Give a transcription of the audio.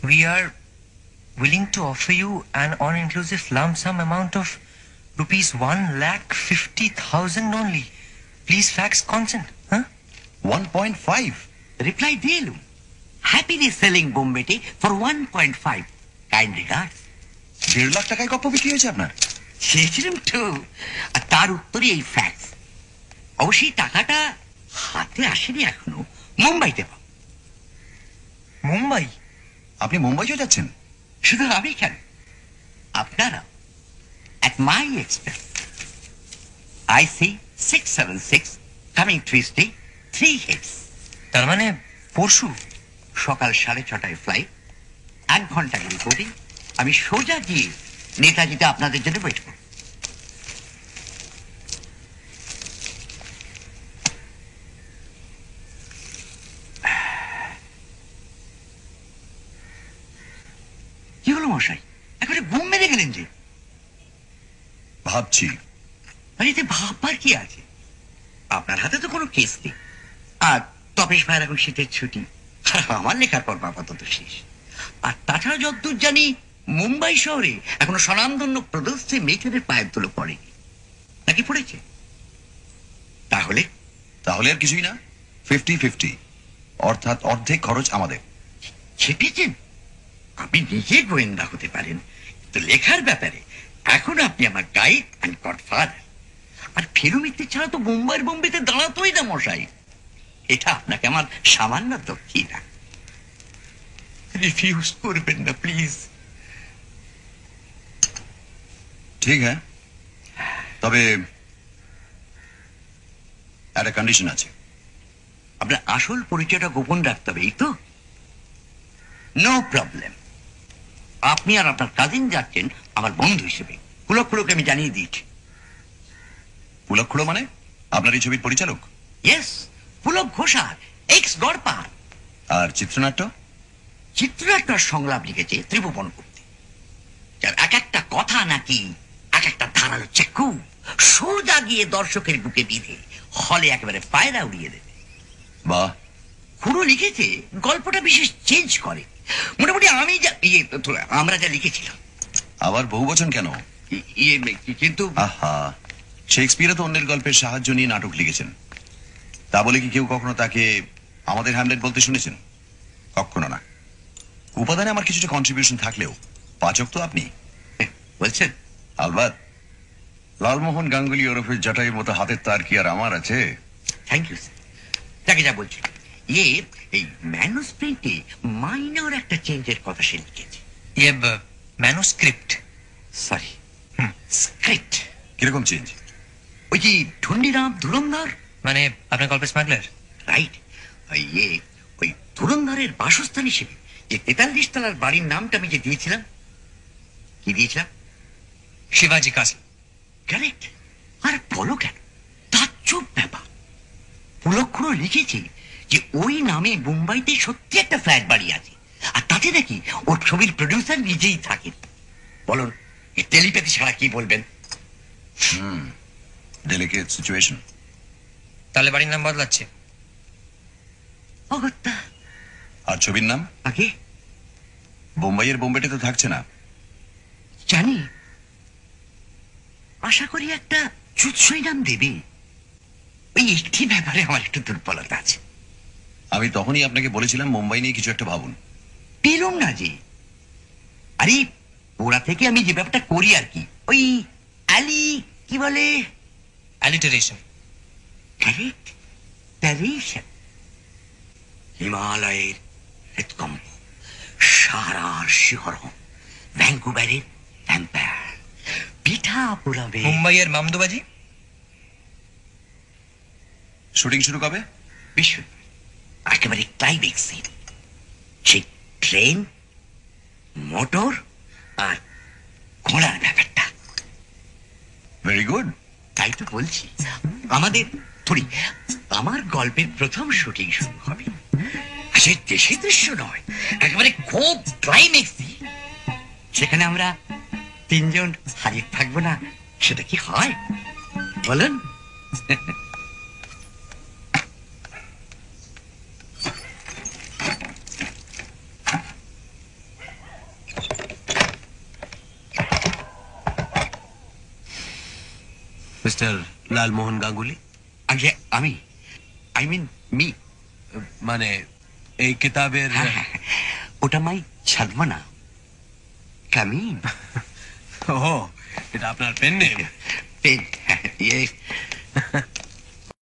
We are willing to offer you an all-inclusive lump sum amount of rupees 1,50,000 only. Please fax consent. Huh? 1.5. Reply Dilu, happily selling Bombay tea for 1.5. Kind regards. 1.5 lakh টাকায় গপ্প বিক্রি হয়েছে আপনার? চেয়েছিলাম তো, আর তার উত্তরে এই ফ্যাক্স। অবশ্যই টাকাটা হাতে আসেনি এখনো, মুম্বাইতে পাবো। মুম্বাই? আপনি মুম্বাইও যাচ্ছেন? শুধু আমি কেন, আপনারা at my expense. IC 676 coming Tuesday 3 hits. তার মানে পরশু? সকাল 6:30 ফ্লাইট, 1 ঘন্টা রিপোর্টিং। আমি সোজা গিয়ে নেতাজিতে আপনাদের জন্য ওয়েট করব। কি হলো মশাই, একেবারে ঘুম মেরে গেলেন যে? ভাবছি। আরে এতে ভাববার কি আছে? আপনার হাতে তো কোনো কেস নেই, আর তপেশ ভাইয়ের এখন শীতের ছুটি, আমার লেখার পর আপাতত শেষ। আর তাছাড়া যতদূর জানি মুম্বাই শহরে এখনো স্বনামধন্য প্রদর্শী মেয়েদের পায়ের ধুলো পড়েনি, নাকি পড়েছে? তাহলে তাহলে আর কিছুই না, 50-50, অর্থাৎ অর্ধেক খরচ আমাদের। ছেপেছেন? আপনি নিজে গোয়েন্দা হতে পারেন, কিন্তু লেখার ব্যাপারে এখন আপনি আমার গাইড অ্যান্ড গডফাদার। আর ফেরুমিত্তি ছাড়া তো মুম্বাইয়ের বোম্বেতে দাঁড়াতোই না মশাই। এটা আপনাকে আমার সামান্য দক্ষিণা। রিফিউজ করবেন না প্লিজ। ঠিক হ্যাঁ, তবে একটা কন্ডিশন আছে। আপনার আসল পরিচয়টা গোপন রাখতে হবে, এই তো? No problem. আপনি আর আপনার কাজিন যাচ্ছেন আমার বন্ধু হিসেবে, কুলক্ষুলোকে আমি জানিয়ে দিয়েছি। পুলক্ষুড়ো মানে? আপনার এই ছবির পরিচালক? ইয়েস, পুলক ঘোষাল, এক্স গড়পাল। আর চিত্রনাট্য? চিত্রনাট্য সংলাপ লিখেছে ত্রিভুবন গুপ্তি, যার এক একটা কথা নাকি এক একটা ধারালো চাকু, সোজা গিয়ে দর্শকের বুকে বিঁধে হলে একেবারে পায়রা উড়িয়ে দেবে। বাহ। খুঁড়ো লিখেছে গল্পটা বিশেষ চেঞ্জ করে, মোটামুটি আমি যা আমরা যা লিখেছিলাম। আবার বহু বচন কেন? কিন্তু আহা, শেক্সপিয়ারও তো অন্যের গল্পের সাহায্য নিয়ে নাটক লিখেছেন, তা বলে কি কেউ কখনো তাকে আমাদের হ্যামলেট বলতে শুনেছেন? কখনো না। উপাদানে আমার কিছুটা কন্ট্রিবিউশন থাকলেও পাচক তো আপনি বলছেন। আলবাত। লালমোহন গাঙ্গুলি ওরফের জটাইয়ের মতো হাতের তার কি আর আমার আছে? Thank you sir. যাকে যা বলছি, এই ম্যানুস্ক্রিপ্টে মাইনর একটা চেঞ্জের কথা সে লিখেছে। ম্যানুস্ক্রিপ্ট? Sorry, script. কিরকম চেঞ্জ? ওই যে ঢুন্ডিরাম ধুরন্ধর, মানে আপনার গল্পের স্মাগলার? রাইট। ওই ধুরন্ধরের বাসস্থান হিসেবে যে 43 তলার বাড়ির নামটা আমি যে দিয়েছিলাম, কি দিয়েছিলাম? শিবাজি কাসল। কারেক্ট। আর বলো কেন, তাজ্জব ব্যাপার, পুলক্ষুড়ো লিখেছে যে ওই নামে মুম্বাইতে সত্যি একটা ফ্ল্যাট বাড়ি আছে, আর তাতে নাকি ওর ছবির প্রডিউসার নিজেই থাকেন। বলুন, টেলিপ্যাথি ছাড়া কি বলবেন? Delicate situation. তাহলে বাড়ির নাম বদলাচ্ছে? অগত্যা। আর ছবির নাম? আগে বোম্বাইয়ের বোম্বেটে তো থাকছে না। জানি, আশা করি একটা চুৎসই নাম দেবে। ওই একটি ব্যাপারে আমার একটু দুর্বলতা আছে। আমি তখনই আপনাকে বলেছিলাম মুম্বাই নিয়ে কিছু একটা ভাবুন। পেলুম না যে। আরে ওরা থেকে আমি যে ব্যাপারটা করি আর কি, ওই অ্যালি কি বলে, অ্যালিটারেশন। কারেক্ট, ট্যারেশন। হিমালয়ের হৃৎকম্প, সারার শিহরণ, ভ্যাঙ্কুভারের ভ্যাম্পায়ার, পিঠা পোড়াবে। মুম্বাইয়ের মামদোবাজি। শুটিং শুরু কবে? বিশ্ব একেবারে ক্লাইম্যাক্স সিন, সেই ট্রেন, মোটর আর ঘোড়ার ব্যাপারটা। Very good. তাই তো বলছি, আমাদের আমার গল্পের প্রথম শুটিং শুরু হবে। সে দেশে দৃশ্য নয়, একেবারে খুব ক্লাইম্যাক্স। সেখানে আমরা 3 জন হাজির থাকবো না, সেটা কি হয় বলুন? মিস্টার লালমোহন গাঙ্গুলি। আগে আমি আই মিন মি মানে এই কিতাবের ওটা মাই ছাদমানা কামিন ও, এটা আপনার পেন নেম? পেন